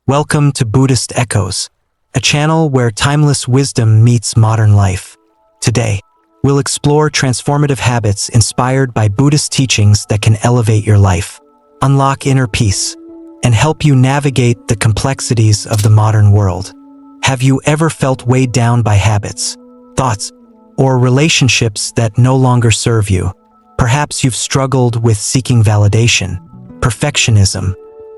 Welcome to Buddhist Echoes, a channel where timeless wisdom meets modern life. Today, we'll explore transformative habits inspired by Buddhist teachings that can elevate your life, unlock inner peace, and help you navigate the complexities of the modern world. Have you ever felt weighed down by habits, thoughts, or relationships that no longer serve you? Perhaps you've struggled with seeking validation, perfectionism,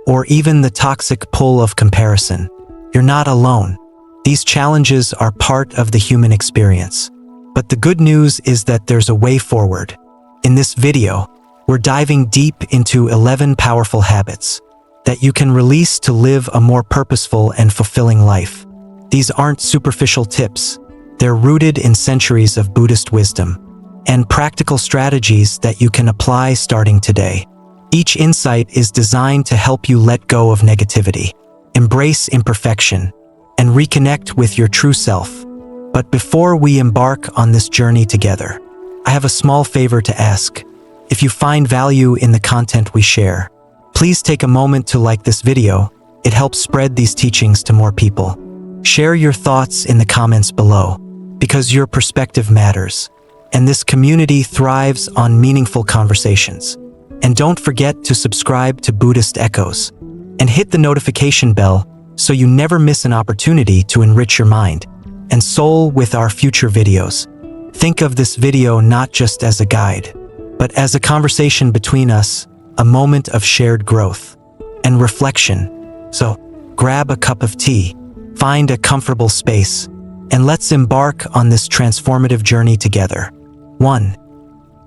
or even the toxic pull of comparison. You're not alone. These challenges are part of the human experience. But the good news is that there's a way forward. In this video, we're diving deep into 11 powerful habits that you can release to live a more purposeful and fulfilling life. These aren't superficial tips. They're rooted in centuries of Buddhist wisdom and practical strategies that you can apply starting today. Each insight is designed to help you let go of negativity, embrace imperfection, and reconnect with your true self. But before we embark on this journey together, I have a small favor to ask. If you find value in the content we share, please take a moment to like this video. It helps spread these teachings to more people. Share your thoughts in the comments below, because your perspective matters, and this community thrives on meaningful conversations. And don't forget to subscribe to Buddhist Echoes and hit the notification bell so you never miss an opportunity to enrich your mind and soul with our future videos. Think of this video not just as a guide, but as a conversation between us, a moment of shared growth and reflection. So, grab a cup of tea, find a comfortable space, and let's embark on this transformative journey together. 1.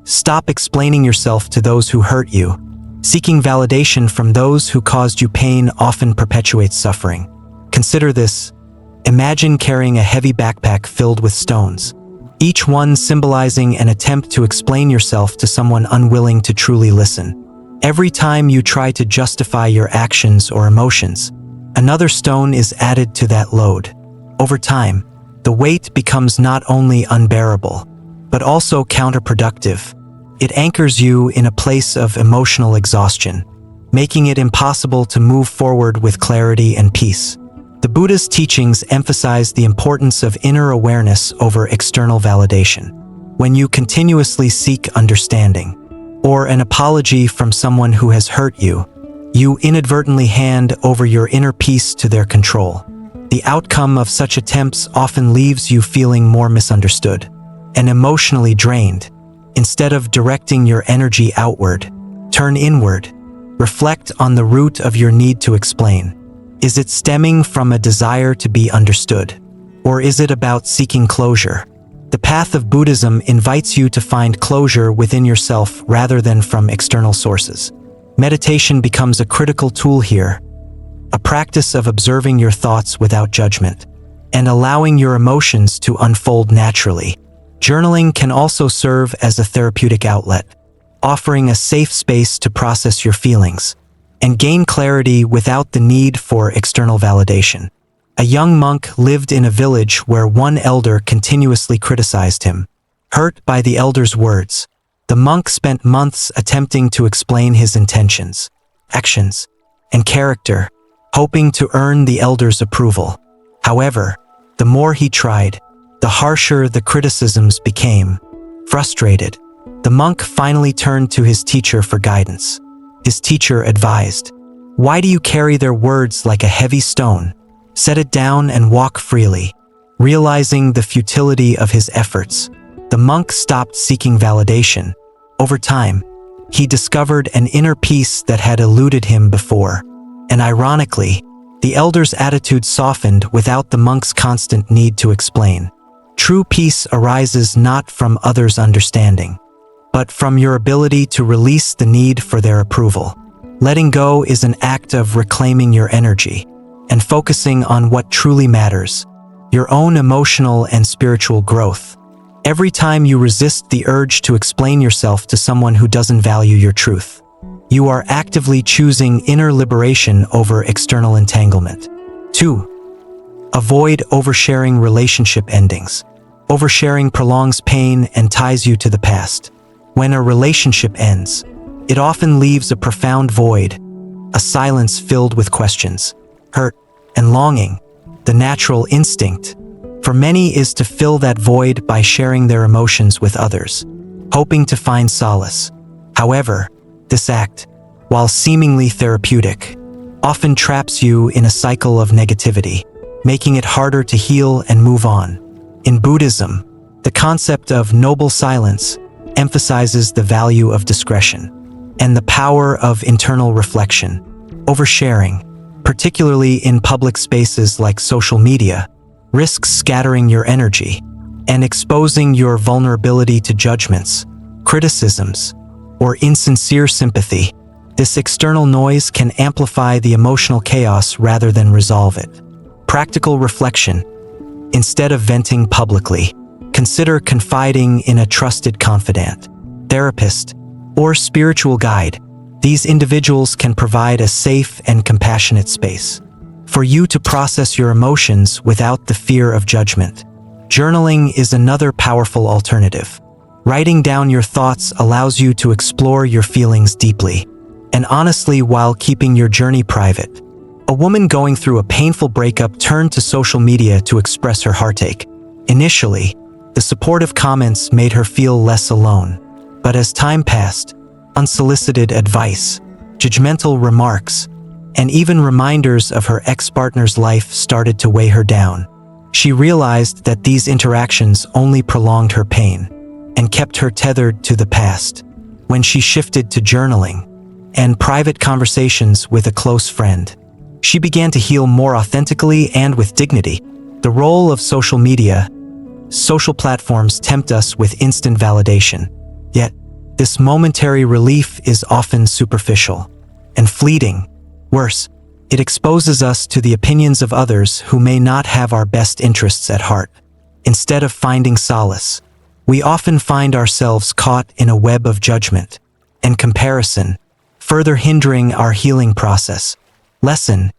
Stop explaining yourself to those who hurt you. Seeking validation from those who caused you pain often perpetuates suffering. Consider this. Imagine carrying a heavy backpack filled with stones, each one symbolizing an attempt to explain yourself to someone unwilling to truly listen. Every time you try to justify your actions or emotions, another stone is added to that load. Over time, the weight becomes not only unbearable, but also counterproductive. It anchors you in a place of emotional exhaustion, making it impossible to move forward with clarity and peace. The Buddha's teachings emphasize the importance of inner awareness over external validation. When you continuously seek understanding or an apology from someone who has hurt you, you inadvertently hand over your inner peace to their control. The outcome of such attempts often leaves you feeling more misunderstood and emotionally drained. Instead of directing your energy outward, turn inward. Reflect on the root of your need to explain. Is it stemming from a desire to be understood? Or is it about seeking closure? The path of Buddhism invites you to find closure within yourself rather than from external sources. Meditation becomes a critical tool here, a practice of observing your thoughts without judgment and allowing your emotions to unfold naturally. Journaling can also serve as a therapeutic outlet, offering a safe space to process your feelings and gain clarity without the need for external validation. A young monk lived in a village where one elder continuously criticized him. Hurt by the elder's words, the monk spent months attempting to explain his intentions, actions, and character, hoping to earn the elder's approval. However, the more he tried, the harsher the criticisms became. Frustrated, the monk finally turned to his teacher for guidance. His teacher advised, "Why do you carry their words like a heavy stone? Set it down and walk freely." Realizing the futility of his efforts, the monk stopped seeking validation. Over time, he discovered an inner peace that had eluded him before. And ironically, the elder's attitude softened without the monk's constant need to explain. True peace arises not from others' understanding, but from your ability to release the need for their approval. Letting go is an act of reclaiming your energy and focusing on what truly matters, your own emotional and spiritual growth. Every time you resist the urge to explain yourself to someone who doesn't value your truth, you are actively choosing inner liberation over external entanglement. 2. Avoid oversharing relationship endings. Oversharing prolongs pain and ties you to the past. When a relationship ends, it often leaves a profound void, a silence filled with questions, hurt, And longing, the natural instinct, for many is to fill that void by sharing their emotions with others, hoping to find solace. However, this act, while seemingly therapeutic, often traps you in a cycle of negativity, making it harder to heal and move on. In Buddhism, the concept of noble silence emphasizes the value of discretion and the power of internal reflection. Oversharing, particularly in public spaces like social media, risks scattering your energy and exposing your vulnerability to judgments, criticisms, or insincere sympathy. This external noise can amplify the emotional chaos rather than resolve it. Practical reflection. Instead of venting publicly, consider confiding in a trusted confidant, therapist, or spiritual guide. These individuals can provide a safe and compassionate space for you to process your emotions without the fear of judgment. Journaling is another powerful alternative. Writing down your thoughts allows you to explore your feelings deeply and honestly while keeping your journey private. A woman going through a painful breakup turned to social media to express her heartache. Initially, the supportive comments made her feel less alone, but as time passed, unsolicited advice, judgmental remarks, and even reminders of her ex-partner's life started to weigh her down. She realized that these interactions only prolonged her pain and kept her tethered to the past. When she shifted to journaling and private conversations with a close friend, she began to heal more authentically and with dignity. The role of social media. Social platforms tempt us with instant validation, yet this momentary relief is often superficial and fleeting. Worse, it exposes us to the opinions of others who may not have our best interests at heart. Instead of finding solace, we often find ourselves caught in a web of judgment and comparison, further hindering our healing process. Lesson: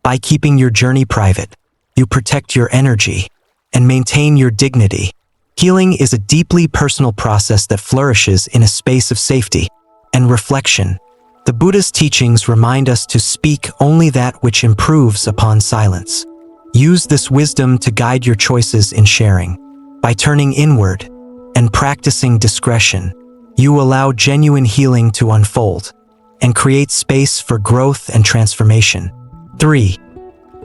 by keeping your journey private, you protect your energy and maintain your dignity. Healing is a deeply personal process that flourishes in a space of safety and reflection. The Buddha's teachings remind us to speak only that which improves upon silence. Use this wisdom to guide your choices in sharing. By turning inward and practicing discretion, you allow genuine healing to unfold and create space for growth and transformation. 3.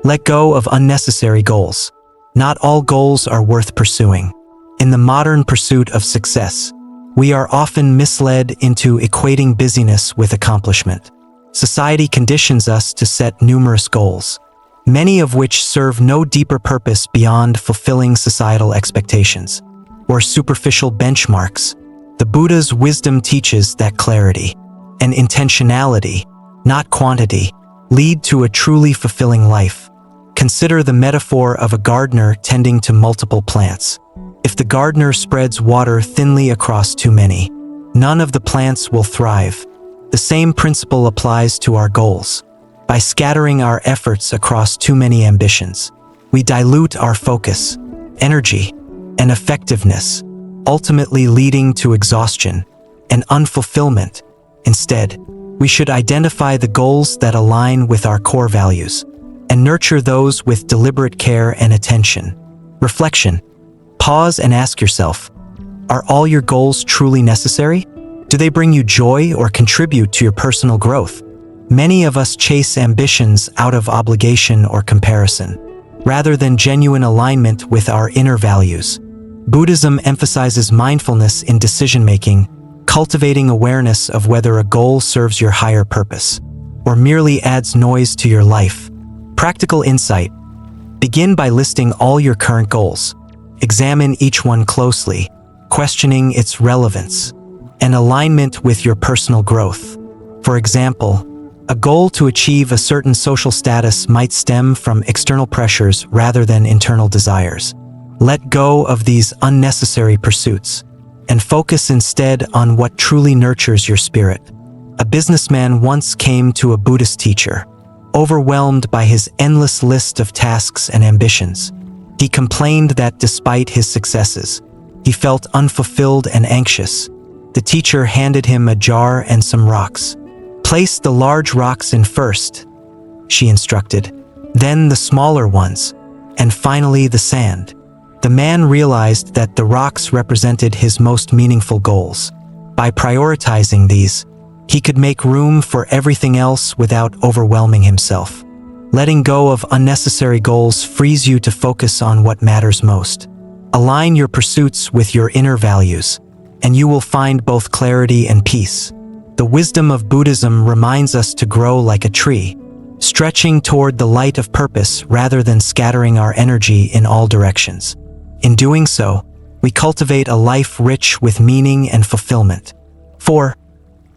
Let go of unnecessary goals. Not all goals are worth pursuing. In the modern pursuit of success, we are often misled into equating busyness with accomplishment. Society conditions us to set numerous goals, many of which serve no deeper purpose beyond fulfilling societal expectations or superficial benchmarks. The Buddha's wisdom teaches that clarity and intentionality, not quantity, lead to a truly fulfilling life. Consider the metaphor of a gardener tending to multiple plants. If the gardener spreads water thinly across too many, none of the plants will thrive. The same principle applies to our goals. By scattering our efforts across too many ambitions, we dilute our focus, energy, and effectiveness, ultimately leading to exhaustion and unfulfillment. Instead, we should identify the goals that align with our core values and nurture those with deliberate care and attention. Reflection. Pause and ask yourself, are all your goals truly necessary? Do they bring you joy or contribute to your personal growth? Many of us chase ambitions out of obligation or comparison, rather than genuine alignment with our inner values. Buddhism emphasizes mindfulness in decision-making, cultivating awareness of whether a goal serves your higher purpose or merely adds noise to your life. Practical insight. Begin by listing all your current goals. Examine each one closely, questioning its relevance and alignment with your personal growth. For example, a goal to achieve a certain social status might stem from external pressures rather than internal desires. Let go of these unnecessary pursuits and focus instead on what truly nurtures your spirit. A businessman once came to a Buddhist teacher, overwhelmed by his endless list of tasks and ambitions. He complained that despite his successes, he felt unfulfilled and anxious. The teacher handed him a jar and some rocks. Place the large rocks in first, she instructed. then the smaller ones, and finally the sand. The man realized that the rocks represented his most meaningful goals. By prioritizing these, he could make room for everything else without overwhelming himself. Letting go of unnecessary goals frees you to focus on what matters most. Align your pursuits with your inner values, and you will find both clarity and peace. The wisdom of Buddhism reminds us to grow like a tree, stretching toward the light of purpose rather than scattering our energy in all directions. In doing so, we cultivate a life rich with meaning and fulfillment. 4.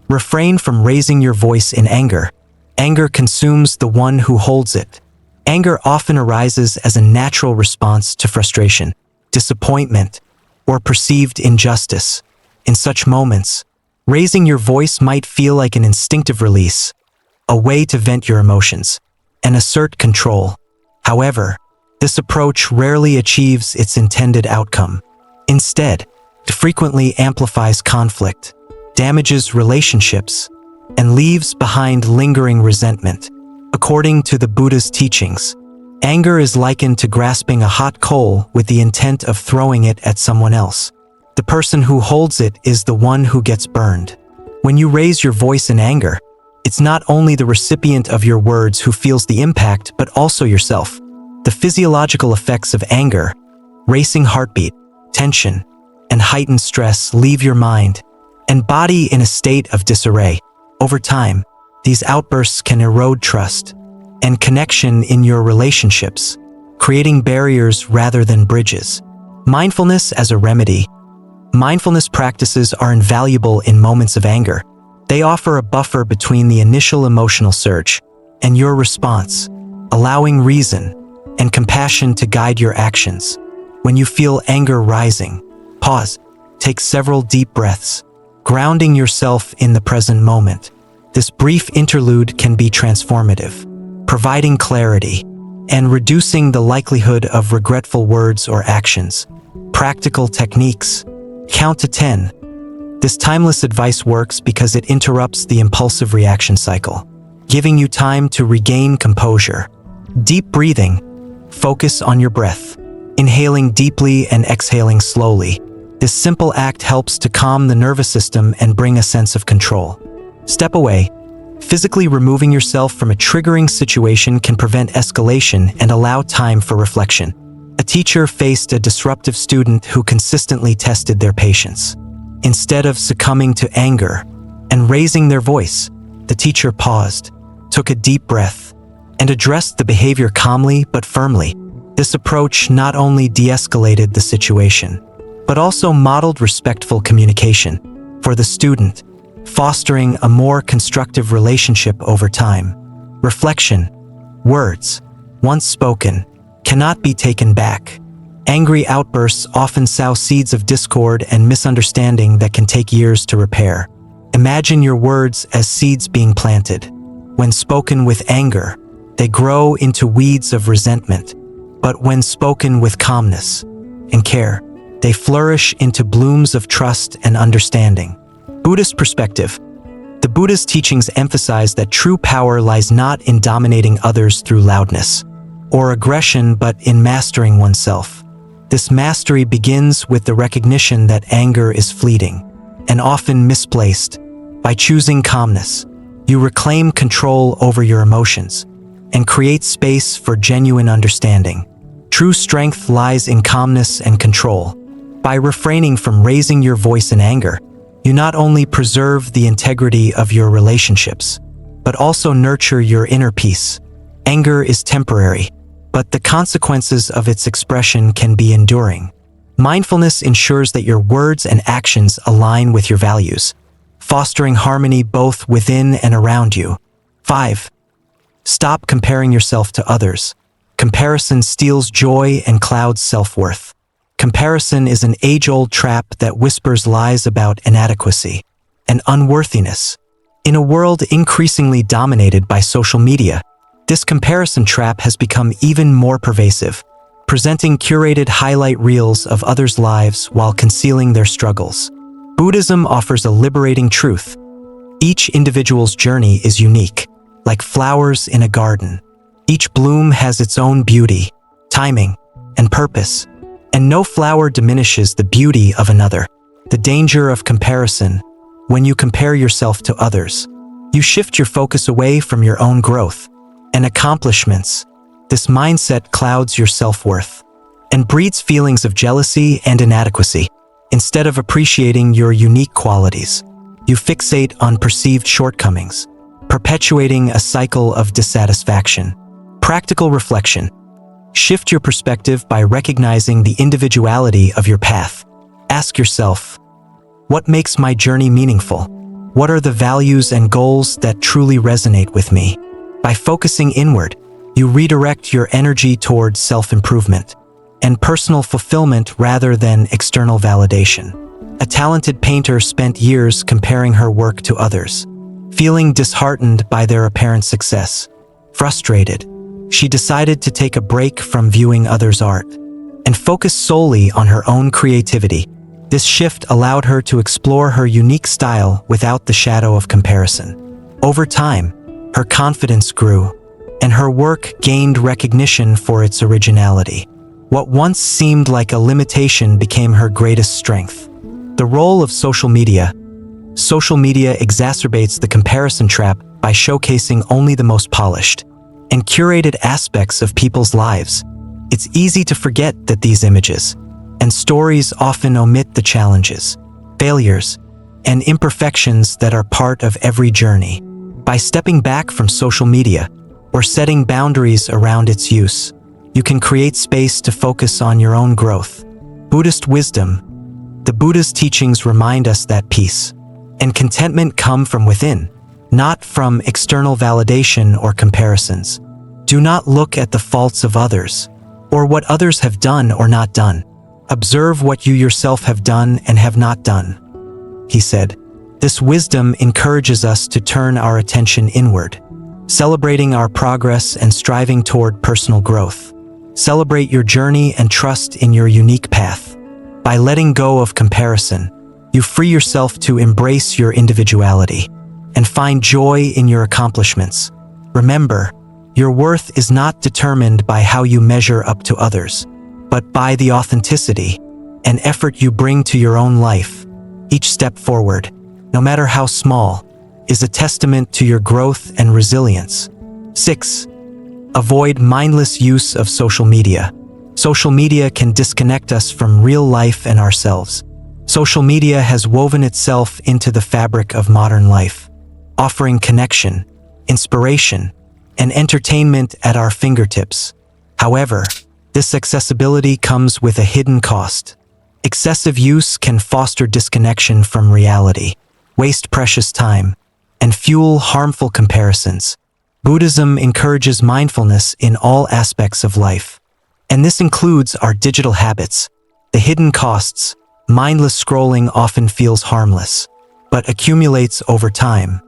Refrain from raising your voice in anger. Anger consumes the one who holds it. Anger often arises as a natural response to frustration, disappointment, or perceived injustice. In such moments, raising your voice might feel like an instinctive release, a way to vent your emotions and assert control. However, this approach rarely achieves its intended outcome. Instead, it frequently amplifies conflict, damages relationships, and leaves behind lingering resentment. According to the Buddha's teachings, anger is likened to grasping a hot coal with the intent of throwing it at someone else. The person who holds it is the one who gets burned. When you raise your voice in anger, it's not only the recipient of your words who feels the impact, but also yourself. The physiological effects of anger, racing heartbeat, tension, and heightened stress leave your mind and body in a state of disarray. Over time, these outbursts can erode trust and connection in your relationships, creating barriers rather than bridges. Mindfulness as a remedy. Mindfulness practices are invaluable in moments of anger. They offer a buffer between the initial emotional surge and your response, allowing reason and compassion to guide your actions. When you feel anger rising, pause, take several deep breaths, grounding yourself in the present moment. This brief interlude can be transformative, providing clarity and reducing the likelihood of regretful words or actions. Practical techniques. Count to 10. This timeless advice works because it interrupts the impulsive reaction cycle, giving you time to regain composure. Deep breathing. Focus on your breath, inhaling deeply and exhaling slowly. This simple act helps to calm the nervous system and bring a sense of control. Step away. Physically removing yourself from a triggering situation can prevent escalation and allow time for reflection. A teacher faced a disruptive student who consistently tested their patience. Instead of succumbing to anger and raising their voice, the teacher paused, took a deep breath, and addressed the behavior calmly but firmly. This approach not only de-escalated the situation, but also modeled respectful communication for the student, fostering a more constructive relationship over time. Reflection. Words, once spoken, cannot be taken back. Angry outbursts often sow seeds of discord and misunderstanding that can take years to repair. Imagine your words as seeds being planted. When spoken with anger, they grow into weeds of resentment. But when spoken with calmness and care, they flourish into blooms of trust and understanding. Buddhist perspective. The Buddha's teachings emphasize that true power lies not in dominating others through loudness or aggression, but in mastering oneself. This mastery begins with the recognition that anger is fleeting and often misplaced. By choosing calmness, you reclaim control over your emotions and create space for genuine understanding. True strength lies in calmness and control. By refraining from raising your voice in anger, you not only preserve the integrity of your relationships, but also nurture your inner peace. Anger is temporary, but the consequences of its expression can be enduring. Mindfulness ensures that your words and actions align with your values, fostering harmony both within and around you. 5. Stop comparing yourself to others. Comparison steals joy and clouds self-worth. Comparison is an age-old trap that whispers lies about inadequacy and unworthiness. In a world increasingly dominated by social media, this comparison trap has become even more pervasive, presenting curated highlight reels of others' lives while concealing their struggles. Buddhism offers a liberating truth. Each individual's journey is unique, like flowers in a garden. Each bloom has its own beauty, timing, and purpose, and no flower diminishes the beauty of another. The danger of comparison: when you compare yourself to others, you shift your focus away from your own growth and accomplishments. This mindset clouds your self-worth and breeds feelings of jealousy and inadequacy. Instead of appreciating your unique qualities, you fixate on perceived shortcomings, perpetuating a cycle of dissatisfaction. Practical reflection: shift your perspective by recognizing the individuality of your path. Ask yourself, what makes my journey meaningful? What are the values and goals that truly resonate with me? By focusing inward, you redirect your energy towards self-improvement and personal fulfillment rather than external validation. A talented painter spent years comparing her work to others. Feeling disheartened by their apparent success, frustrated, she decided to take a break from viewing others' art and focus solely on her own creativity. This shift allowed her to explore her unique style without the shadow of comparison. Over time, her confidence grew, and her work gained recognition for its originality. What once seemed like a limitation became her greatest strength. The role of social media. Social media exacerbates the comparison trap by showcasing only the most polished and curated aspects of people's lives. It's easy to forget that these images and stories often omit the challenges, failures, and imperfections that are part of every journey. By stepping back from social media or setting boundaries around its use, you can create space to focus on your own growth. Buddhist wisdom. The Buddha's teachings remind us that peace and contentment come from within, not from external validation or comparisons. Do not look at the faults of others or what others have done or not done. Observe what you yourself have done and have not done, he said. This wisdom encourages us to turn our attention inward, celebrating our progress and striving toward personal growth. Celebrate your journey and trust in your unique path. By letting go of comparison, you free yourself to embrace your individuality and find joy in your accomplishments. Remember, your worth is not determined by how you measure up to others, but by the authenticity and effort you bring to your own life. Each step forward, no matter how small, is a testament to your growth and resilience. 6. Avoid mindless use of social media. Social media can disconnect us from real life and ourselves. Social media has woven itself into the fabric of modern life, offering connection, inspiration, and entertainment at our fingertips. However, this accessibility comes with a hidden cost. Excessive use can foster disconnection from reality, waste precious time, and fuel harmful comparisons. Buddhism encourages mindfulness in all aspects of life, and this includes our digital habits. The hidden costs. Mindless scrolling often feels harmless, but accumulates over time.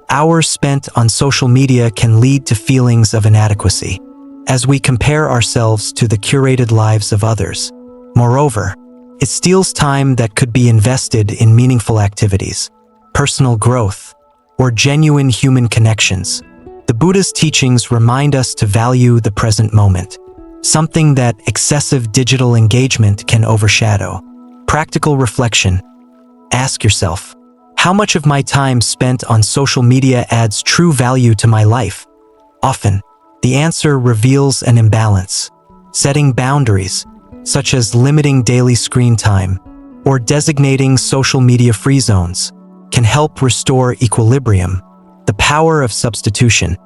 Hours spent on social media can lead to feelings of inadequacy, as we compare ourselves to the curated lives of others. Moreover, it steals time that could be invested in meaningful activities, personal growth, or genuine human connections. The Buddha's teachings remind us to value the present moment, something that excessive digital engagement can overshadow. Practical reflection. Ask yourself, how much of my time spent on social media adds true value to my life? Often, the answer reveals an imbalance. Setting boundaries, such as limiting daily screen time or designating social media free zones, can help restore equilibrium. The power of substitution.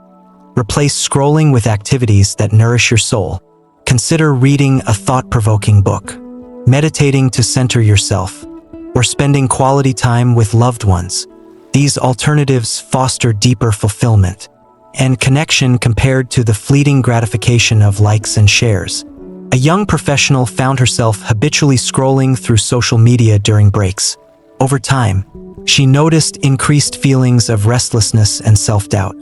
Replace scrolling with activities that nourish your soul. Consider reading a thought-provoking book, meditating to center yourself, or spending quality time with loved ones. These alternatives foster deeper fulfillment and connection compared to the fleeting gratification of likes and shares. A young professional found herself habitually scrolling through social media during breaks. Over time, she noticed increased feelings of restlessness and self-doubt.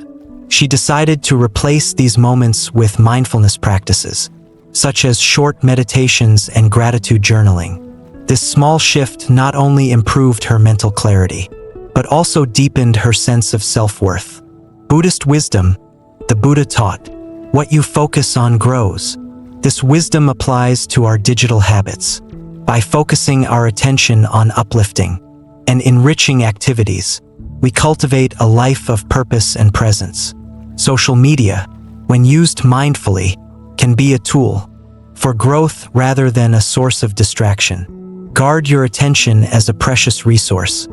She decided to replace these moments with mindfulness practices, such as short meditations and gratitude journaling. This small shift not only improved her mental clarity, but also deepened her sense of self-worth. Buddhist wisdom. The Buddha taught, What you focus on grows. This wisdom applies to our digital habits. By focusing our attention on uplifting and enriching activities, we cultivate a life of purpose and presence. Social media, when used mindfully, can be a tool for growth rather than a source of distraction. Guard your attention as a precious resource.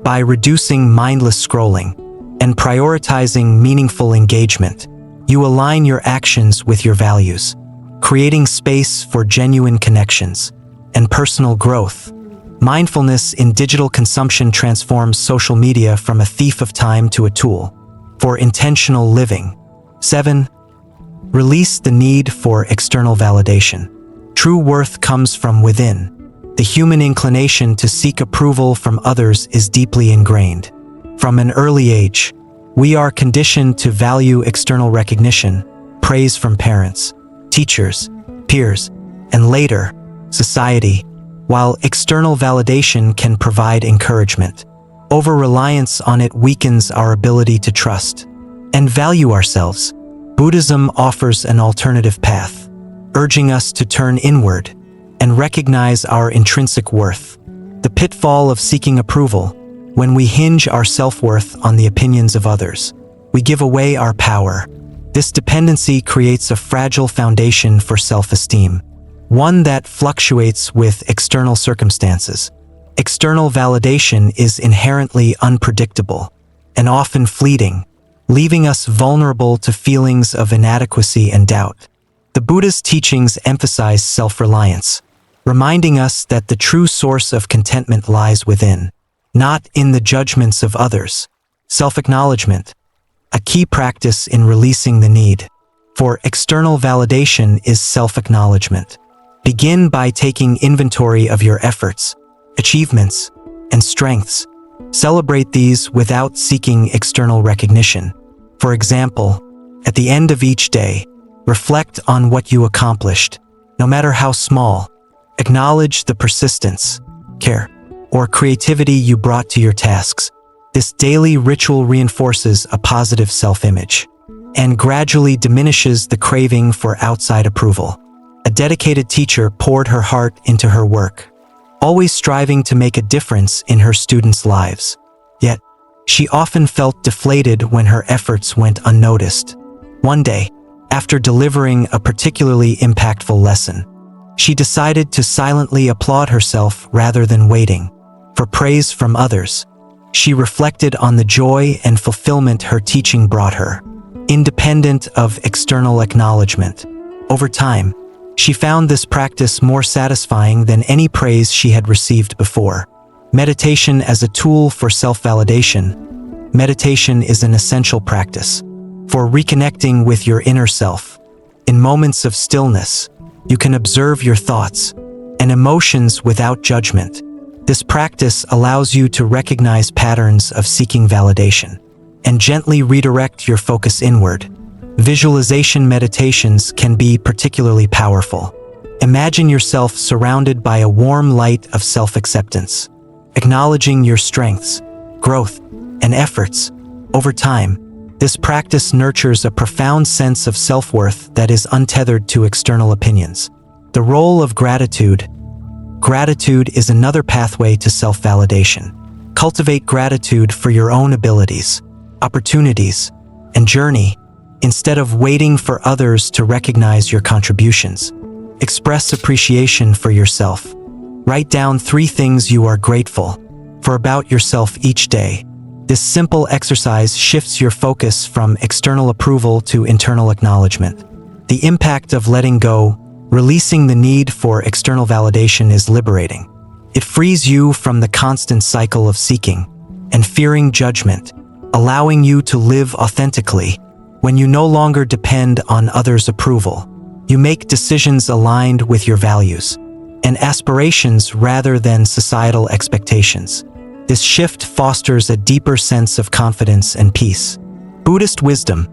By reducing mindless scrolling and prioritizing meaningful engagement, you align your actions with your values, creating space for genuine connections and personal growth. Mindfulness in digital consumption transforms social media from a thief of time to a tool for intentional living. 7. Release the need for external validation. True worth comes from within. The human inclination to seek approval from others is deeply ingrained. From an early age, we are conditioned to value external recognition, praise from parents, teachers, peers, and later, society. While external validation can provide encouragement, over-reliance on it weakens our ability to trust and value ourselves. Buddhism offers an alternative path, urging us to turn inward and recognize our intrinsic worth. The pitfall of seeking approval. When we hinge our self-worth on the opinions of others, we give away our power. This dependency creates a fragile foundation for self-esteem, one that fluctuates with external circumstances. External validation is inherently unpredictable and often fleeting, leaving us vulnerable to feelings of inadequacy and doubt. The Buddha's teachings emphasize self-reliance, reminding us that the true source of contentment lies within, not in the judgments of others. Self-acknowledgement, a key practice in releasing the need for external validation, is self-acknowledgement. Begin by taking inventory of your efforts, achievements, and strengths. Celebrate these without seeking external recognition. For example, at the end of each day, reflect on what you accomplished, no matter how small. Acknowledge the persistence, care, or creativity you brought to your tasks. This daily ritual reinforces a positive self-image and gradually diminishes the craving for outside approval. A dedicated teacher poured her heart into her work, always striving to make a difference in her students' lives. Yet, she often felt deflated when her efforts went unnoticed. One day, after delivering a particularly impactful lesson, she decided to silently applaud herself rather than waiting for praise from others. She reflected on the joy and fulfillment her teaching brought her, independent of external acknowledgement. Over time, she found this practice more satisfying than any praise she had received before. Meditation as a tool for self-validation. Meditation is an essential practice for reconnecting with your inner self. In moments of stillness, you can observe your thoughts and emotions without judgment. This practice allows you to recognize patterns of seeking validation and gently redirect your focus inward. Visualization meditations can be particularly powerful. Imagine yourself surrounded by a warm light of self-acceptance, acknowledging your strengths, growth, and efforts. Over time, this practice nurtures a profound sense of self-worth that is untethered to external opinions. The role of gratitude. Gratitude is another pathway to self-validation. Cultivate gratitude for your own abilities, opportunities, and journey. Instead of waiting for others to recognize your contributions, express appreciation for yourself. Write down 3 things you are grateful for about yourself each day. This simple exercise shifts your focus from external approval to internal acknowledgement. The impact of letting go, releasing the need for external validation, is liberating. It frees you from the constant cycle of seeking and fearing judgment, allowing you to live authentically. When you no longer depend on others' approval, you make decisions aligned with your values and aspirations rather than societal expectations. This shift fosters a deeper sense of confidence and peace. Buddhist wisdom.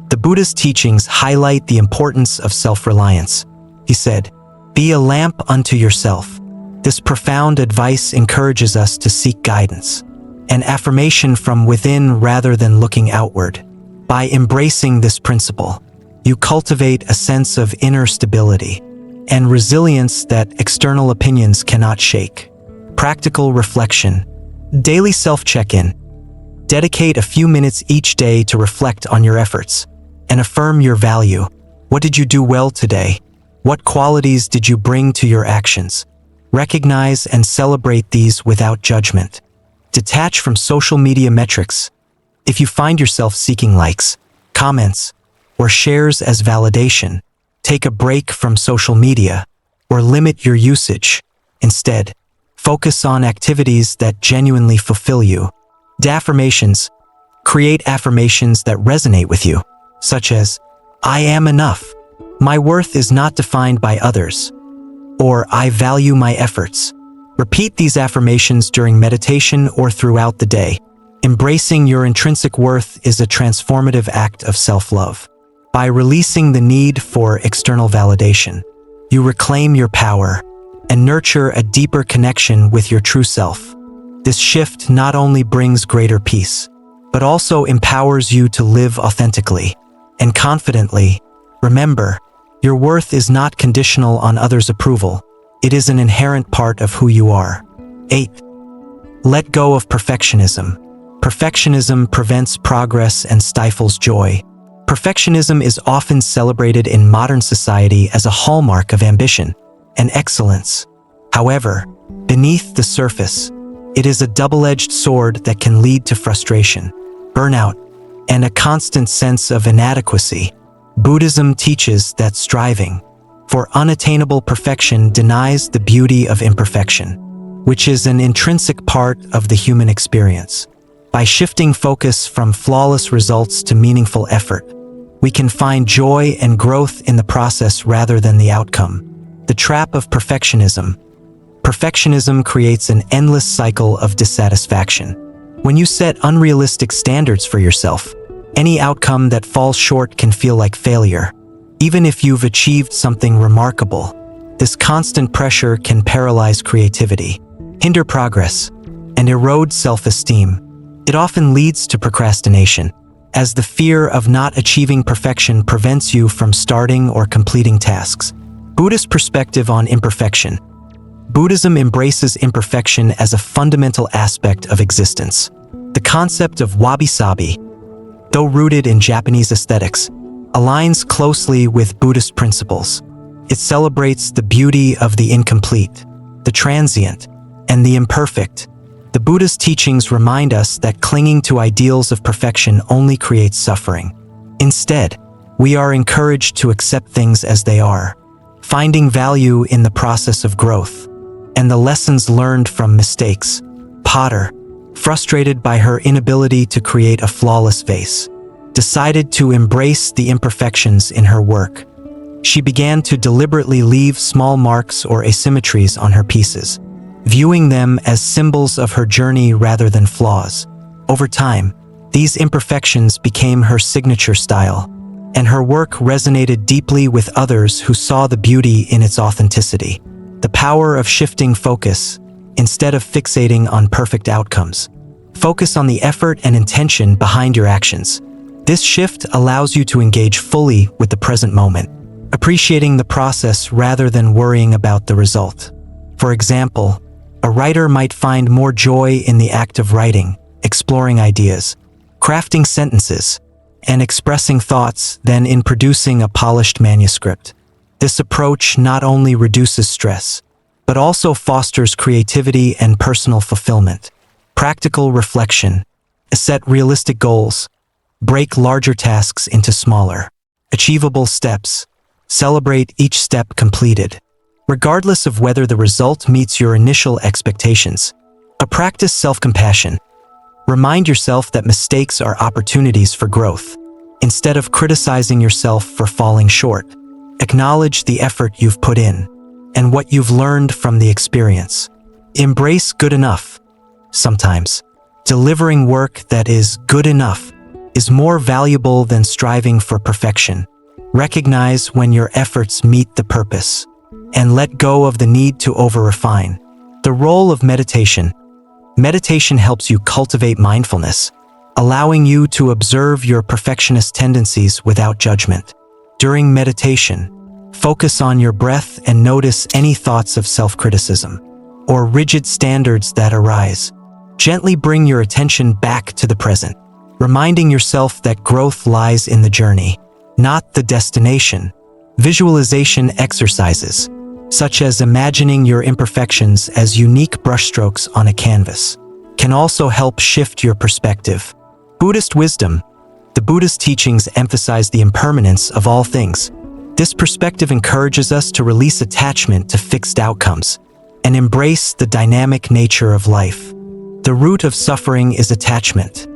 The Buddha's teachings highlight the importance of self-reliance. He said, "Be a lamp unto yourself." This profound advice encourages us to seek guidance and affirmation from within rather than looking outward. By embracing this principle, You cultivate a sense of inner stability and resilience that external opinions cannot shake. Practical reflection. Daily self-check-in. Dedicate a few minutes each day to reflect on your efforts and affirm your value. What did you do well today? What qualities did you bring to your actions? Recognize and celebrate these without judgment. Detach from social media metrics. If you find yourself seeking likes, comments, or shares as validation, take a break from social media or limit your usage. Instead, focus on activities that genuinely fulfill you. Affirmations. Create affirmations that resonate with you, such as, "I am enough," "My worth is not defined by others," or "I value my efforts." Repeat these affirmations during meditation or throughout the day. Embracing your intrinsic worth is a transformative act of self-love. By releasing the need for external validation, you reclaim your power and nurture a deeper connection with your true self. This shift not only brings greater peace, but also empowers you to live authentically and confidently. Remember, your worth is not conditional on others' approval. It is an inherent part of who you are. 8. Let go of perfectionism. Perfectionism prevents progress and stifles joy. Perfectionism is often celebrated in modern society as a hallmark of ambition and excellence. However, beneath the surface, it is a double-edged sword that can lead to frustration, burnout, and a constant sense of inadequacy. Buddhism teaches that striving for unattainable perfection denies the beauty of imperfection, which is an intrinsic part of the human experience. By shifting focus from flawless results to meaningful effort, we can find joy and growth in the process rather than the outcome. The trap of perfectionism. Perfectionism creates an endless cycle of dissatisfaction. When you set unrealistic standards for yourself, any outcome that falls short can feel like failure. Even if you've achieved something remarkable, this constant pressure can paralyze creativity, hinder progress, and erode self-esteem. It often leads to procrastination, as the fear of not achieving perfection prevents you from starting or completing tasks. Buddhist perspective on imperfection. Buddhism embraces imperfection as a fundamental aspect of existence. The concept of wabi-sabi, though rooted in Japanese aesthetics, aligns closely with Buddhist principles. It celebrates the beauty of the incomplete, the transient, and the imperfect. The Buddha's teachings remind us that clinging to ideals of perfection only creates suffering. Instead, we are encouraged to accept things as they are, finding value in the process of growth and the lessons learned from mistakes. Potter, frustrated by her inability to create a flawless vase, decided to embrace the imperfections in her work. She began to deliberately leave small marks or asymmetries on her pieces, viewing them as symbols of her journey rather than flaws. Over time, these imperfections became her signature style, and her work resonated deeply with others who saw the beauty in its authenticity. The power of shifting focus, instead of fixating on perfect outcomes. Focus on the effort and intention behind your actions. This shift allows you to engage fully with the present moment, appreciating the process rather than worrying about the result. For example, a writer might find more joy in the act of writing, exploring ideas, crafting sentences, and expressing thoughts than in producing a polished manuscript. This approach not only reduces stress, but also fosters creativity and personal fulfillment. Practical reflection. Set realistic goals. Break larger tasks into smaller, achievable steps. Celebrate each step completed, regardless of whether the result meets your initial expectations. Practice self-compassion. Remind yourself that mistakes are opportunities for growth. Instead of criticizing yourself for falling short, acknowledge the effort you've put in and what you've learned from the experience. Embrace good enough. Sometimes, delivering work that is good enough is more valuable than striving for perfection. Recognize when your efforts meet the purpose, and let go of the need to over-refine. The role of meditation. Meditation helps you cultivate mindfulness, allowing you to observe your perfectionist tendencies without judgment. During meditation, focus on your breath and notice any thoughts of self-criticism or rigid standards that arise. Gently bring your attention back to the present, reminding yourself that growth lies in the journey, not the destination. Visualization exercises, such as imagining your imperfections as unique brushstrokes on a canvas, can also help shift your perspective. Buddhist wisdom. The Buddhist teachings emphasize the impermanence of all things. This perspective encourages us to release attachment to fixed outcomes and embrace the dynamic nature of life. The root of suffering is attachment,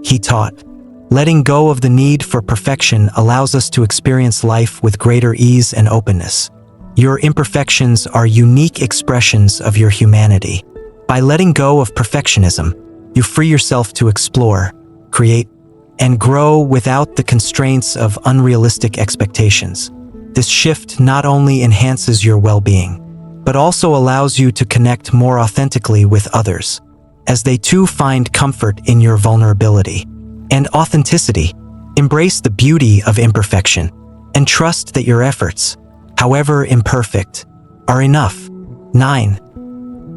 he taught. Letting go of the need for perfection allows us to experience life with greater ease and openness. Your imperfections are unique expressions of your humanity. By letting go of perfectionism, you free yourself to explore, create, and grow without the constraints of unrealistic expectations. This shift not only enhances your well-being, but also allows you to connect more authentically with others, as they too find comfort in your vulnerability and authenticity. Embrace the beauty of imperfection and trust that your efforts, however imperfect, are enough. 9.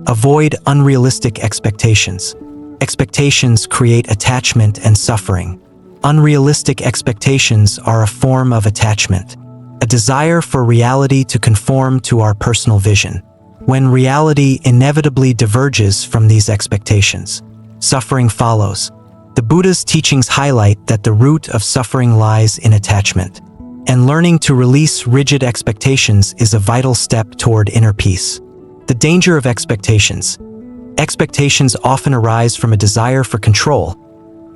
Avoid unrealistic expectations. Expectations create attachment and suffering. Unrealistic expectations are a form of attachment, a desire for reality to conform to our personal vision. When reality inevitably diverges from these expectations, suffering follows. The Buddha's teachings highlight that the root of suffering lies in attachment, and learning to release rigid expectations is a vital step toward inner peace. The danger of expectations. Expectations often arise from a desire for control,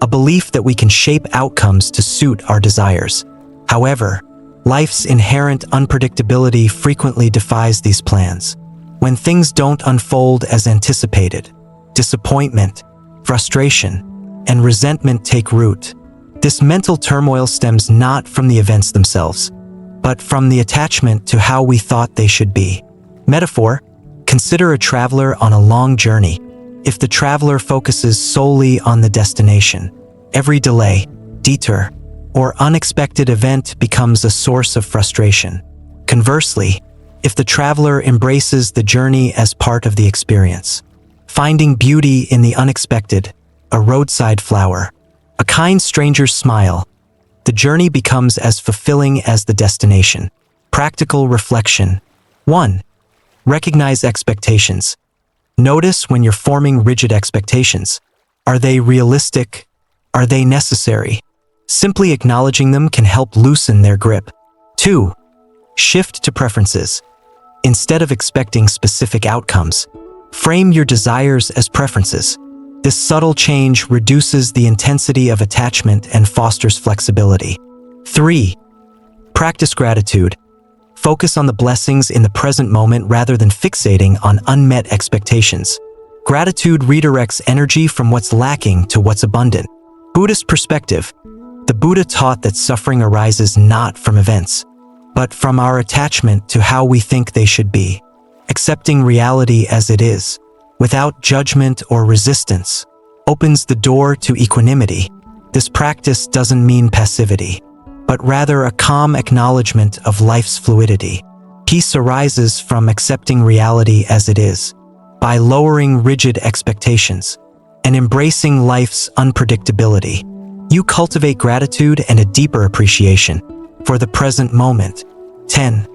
a belief that we can shape outcomes to suit our desires. However, life's inherent unpredictability frequently defies these plans. When things don't unfold as anticipated, disappointment, frustration, and resentment take root. This mental turmoil stems not from the events themselves, but from the attachment to how we thought they should be. Metaphor: consider a traveler on a long journey. If the traveler focuses solely on the destination, every delay, detour, or unexpected event becomes a source of frustration. Conversely, if the traveler embraces the journey as part of the experience, finding beauty in the unexpected, a roadside flower, a kind stranger's smile, the journey becomes as fulfilling as the destination. Practical reflection. 1. Recognize expectations. Notice when you're forming rigid expectations. Are they realistic? Are they necessary? Simply acknowledging them can help loosen their grip. 2. Shift to preferences. Instead of expecting specific outcomes, frame your desires as preferences. This subtle change reduces the intensity of attachment and fosters flexibility. 3. Practice gratitude. Focus on the blessings in the present moment rather than fixating on unmet expectations. Gratitude redirects energy from what's lacking to what's abundant. Buddhist perspective. The Buddha taught that suffering arises not from events, but from our attachment to how we think they should be. Accepting reality as it is, without judgment or resistance, opens the door to equanimity. This practice doesn't mean passivity, but rather a calm acknowledgement of life's fluidity. Peace arises from accepting reality as it is, by lowering rigid expectations and embracing life's unpredictability. You cultivate gratitude and a deeper appreciation for the present moment. 10.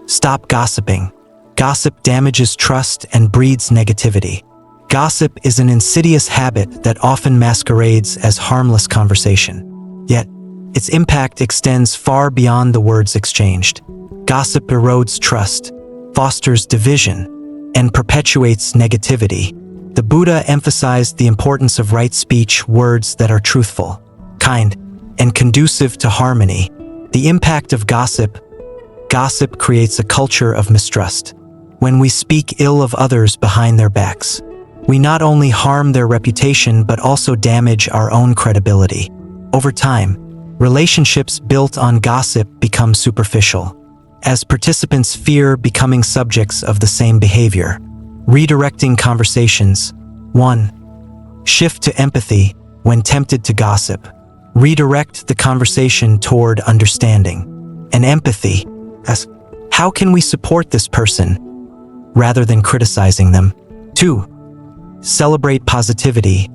Stop gossiping. Gossip damages trust and breeds negativity. Gossip is an insidious habit that often masquerades as harmless conversation, yet its impact extends far beyond the words exchanged. Gossip erodes trust, fosters division, and perpetuates negativity. The Buddha emphasized the importance of right speech, words that are truthful, kind, and conducive to harmony. The impact of gossip. Gossip creates a culture of mistrust. When we speak ill of others behind their backs, we not only harm their reputation but also damage our own credibility. Over time, relationships built on gossip become superficial, as participants fear becoming subjects of the same behavior. Redirecting conversations. 1. Shift to empathy when tempted to gossip. Redirect the conversation toward understanding. and empathy. As how can we support this person rather than criticizing them? 2. Celebrate positivity.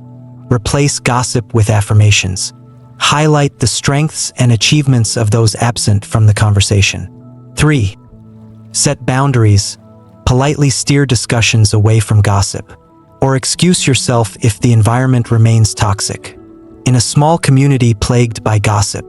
Replace gossip with affirmations. Highlight the strengths and achievements of those absent from the conversation. 3. Set boundaries. Politely steer discussions away from gossip, or excuse yourself if the environment remains toxic. In a small community plagued by gossip,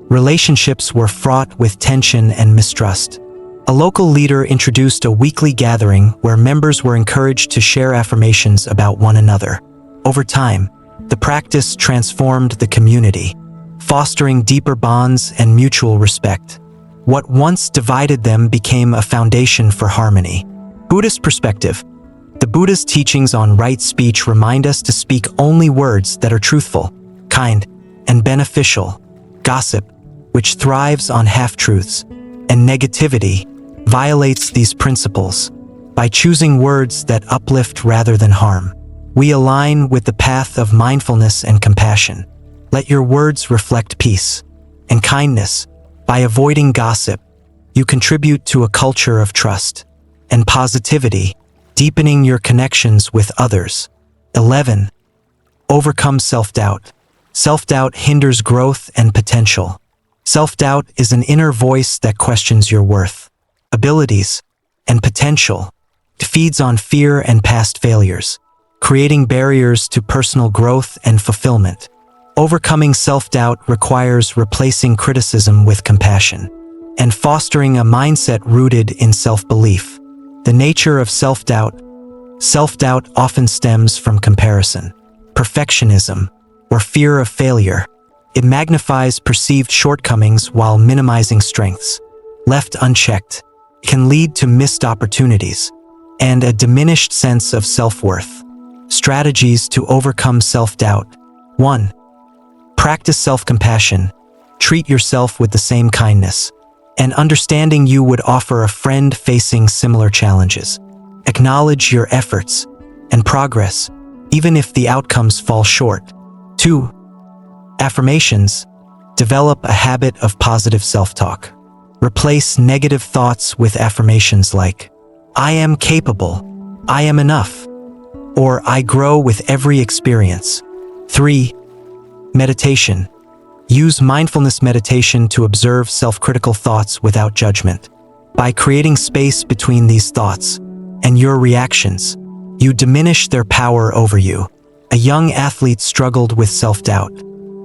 relationships were fraught with tension and mistrust. A local leader introduced a weekly gathering where members were encouraged to share affirmations about one another. Over time, the practice transformed the community, fostering deeper bonds and mutual respect. What once divided them became a foundation for harmony. Buddhist perspective. The Buddha's teachings on right speech remind us to speak only words that are truthful, kind, and beneficial. Gossip, which thrives on half-truths, and negativity, violates these principles. By choosing words that uplift rather than harm, we align with the path of mindfulness and compassion. Let your words reflect peace and kindness. By avoiding gossip, you contribute to a culture of trust and positivity, deepening your connections with others. 11. Overcome self-doubt. Self-doubt hinders growth and potential. Self-doubt is an inner voice that questions your worth, abilities, and potential. It feeds on fear and past failures, creating barriers to personal growth and fulfillment. Overcoming self-doubt requires replacing criticism with compassion and fostering a mindset rooted in self-belief. The nature of self-doubt. Self-doubt often stems from comparison, perfectionism, or fear of failure. It magnifies perceived shortcomings while minimizing strengths. Left unchecked, it can lead to missed opportunities and a diminished sense of self-worth. Strategies to overcome self-doubt. 1. Practice self-compassion. Treat yourself with the same kindness and understanding you would offer a friend facing similar challenges. Acknowledge your efforts and progress, even if the outcomes fall short. 2. Affirmations. Develop a habit of positive self-talk. Replace negative thoughts with affirmations like, I am capable, I am enough, or I grow with every experience. 3. Meditation. Use mindfulness meditation to observe self-critical thoughts without judgment. By creating space between these thoughts and your reactions, you diminish their power over you. A young athlete struggled with self-doubt,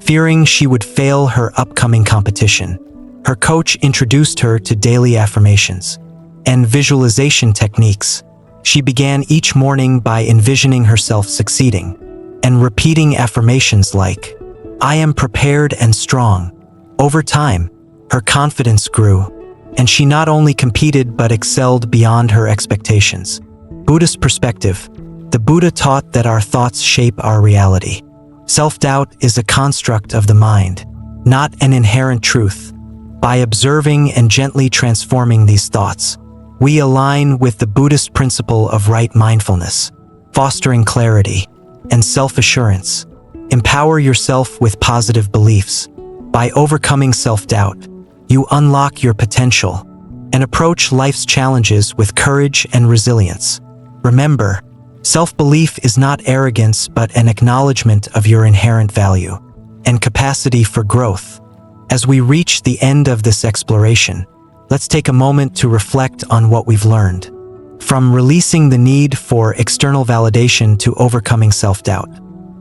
fearing she would fail her upcoming competition. Her coach introduced her to daily affirmations and visualization techniques. She began each morning by envisioning herself succeeding and repeating affirmations like, I am prepared and strong. Over time, her confidence grew, and she not only competed but excelled beyond her expectations. Buddhist perspective. The Buddha taught that our thoughts shape our reality. Self-doubt is a construct of the mind, not an inherent truth. By observing and gently transforming these thoughts, we align with the Buddhist principle of right mindfulness, fostering clarity and self-assurance. Empower yourself with positive beliefs. By overcoming self-doubt, you unlock your potential and approach life's challenges with courage and resilience. Remember, self-belief is not arrogance but an acknowledgement of your inherent value and capacity for growth. As we reach the end of this exploration, let's take a moment to reflect on what we've learned. From releasing the need for external validation to overcoming self-doubt,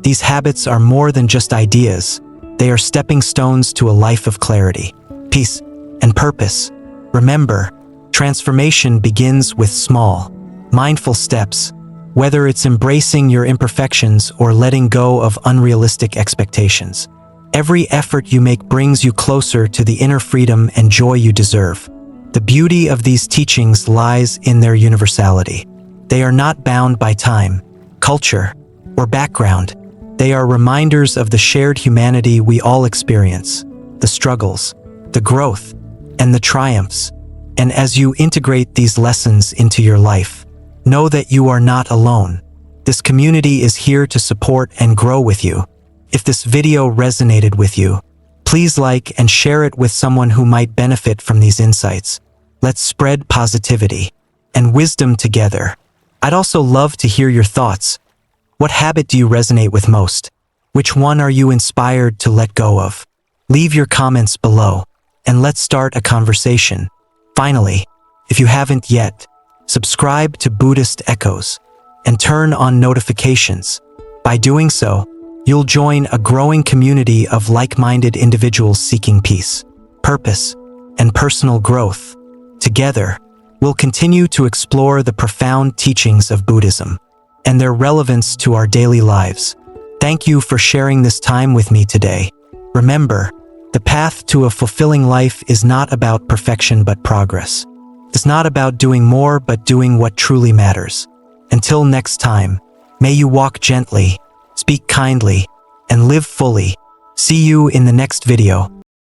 these habits are more than just ideas. They are stepping stones to a life of clarity, peace, and purpose. Remember, transformation begins with small, mindful steps, whether it's embracing your imperfections or letting go of unrealistic expectations. Every effort you make brings you closer to the inner freedom and joy you deserve. The beauty of these teachings lies in their universality. They are not bound by time, culture, or background. They are reminders of the shared humanity we all experience, the struggles, the growth, and the triumphs. And as you integrate these lessons into your life, know that you are not alone. This community is here to support and grow with you. If this video resonated with you, Please like and share it with someone who might benefit from these insights. Let's spread positivity and wisdom together. I'd also love to hear your thoughts. What habit do you resonate with most? Which one are you inspired to let go of? Leave your comments below, and let's start a conversation. Finally, if you haven't yet, subscribe to Buddhist Echoes and turn on notifications. By doing so, you'll join a growing community of like-minded individuals seeking peace, purpose, and personal growth. Together, we'll continue to explore the profound teachings of Buddhism and their relevance to our daily lives. Thank you for sharing this time with me today. Remember, the path to a fulfilling life is not about perfection but progress. It's not about doing more but doing what truly matters. Until next time, may you walk gently, speak kindly, and live fully. See you in the next video.